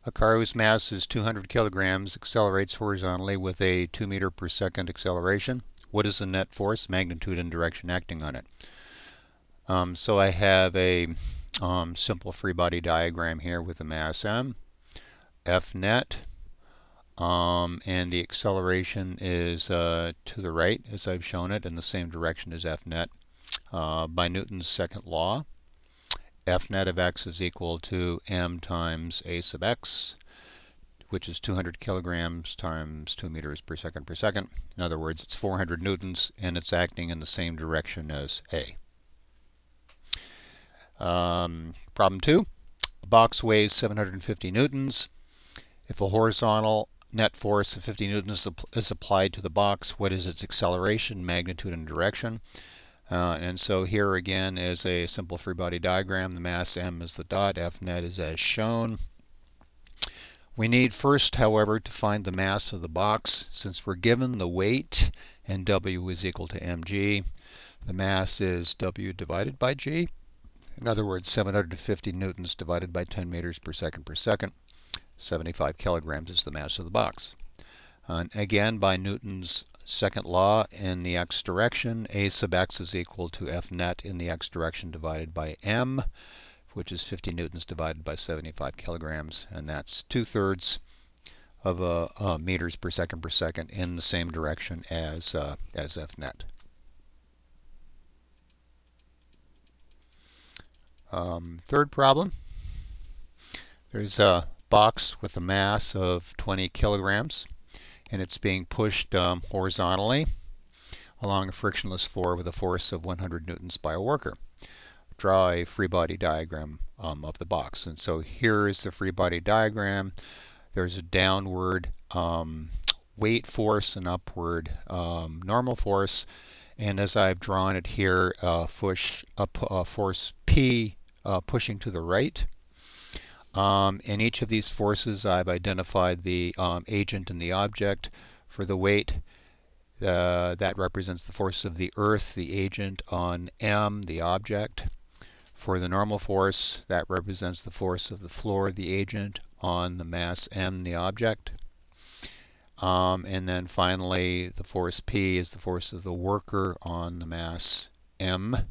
A car whose mass is 200 kilograms accelerates horizontally with a 2 meter per second acceleration. What is the net force, magnitude, and direction acting on it? So I have a simple free body diagram here with the mass m, F net, and the acceleration is to the right, as I've shown it, in the same direction as F net. By Newton's second law, F net of x is equal to m times a sub x, which is 200 kilograms times 2 meters per second per second. In other words, it's 400 newtons, and it's acting in the same direction as A. Problem 2. A box weighs 750 newtons. If a horizontal net force of 50 newtons is applied to the box, what is its acceleration, magnitude, and direction? And so here again is a simple free body diagram. The mass m is the dot, F net is as shown. We need first, however, to find the mass of the box. Since we're given the weight and W is equal to mg, the mass is W divided by g. In other words, 750 newtons divided by 10 meters per second per second. 75 kilograms is the mass of the box. And again, by Newton's second law, in the x direction, a sub x is equal to F net in the x direction divided by m, which is 50 newtons divided by 75 kilograms, and that's 2/3 of meters per second in the same direction as F net. Third problem. There's a box with a mass of 20 kilograms, and it's being pushed horizontally along a frictionless floor with a force of 100 newtons by a worker. Draw a free body diagram of the box. And so here is the free body diagram. There's a downward weight force and upward normal force. And as I've drawn it here, force P pushing to the right. In each of these forces, I've identified the agent and the object. For the weight, that represents the force of the Earth, the agent, on M, the object. For the normal force, that represents the force of the floor, the agent, on the mass M, the object. And then finally, the force P is the force of the worker on the mass M.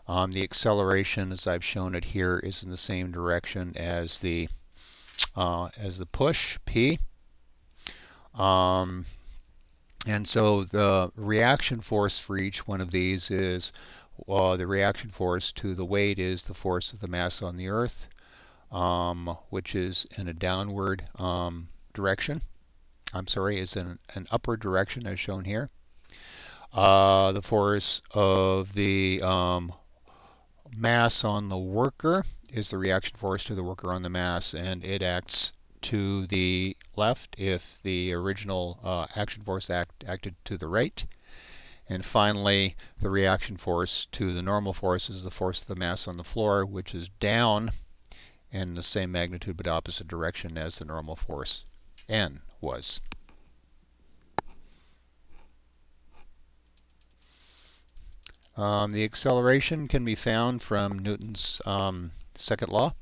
The acceleration, as I've shown it here, is in the same direction as the push, P. And so the reaction force for each one of these is, the reaction force to the weight is the force of the mass on the Earth, which is in a downward direction. Is in an upward direction as shown here. The force of the mass on the worker is the reaction force to the worker on the mass, and it acts to the left if the original action force acted to the right. And finally, the reaction force to the normal force is the force of the mass on the floor, which is down in the same magnitude but opposite direction as the normal force N was. The acceleration can be found from Newton's second law.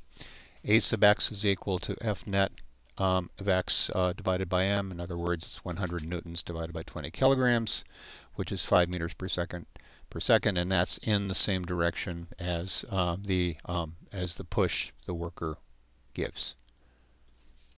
A sub x is equal to F net of x divided by m. In other words, it's 100 newtons divided by 20 kilograms, which is 5 meters per second, and that's in the same direction as the push the worker gives.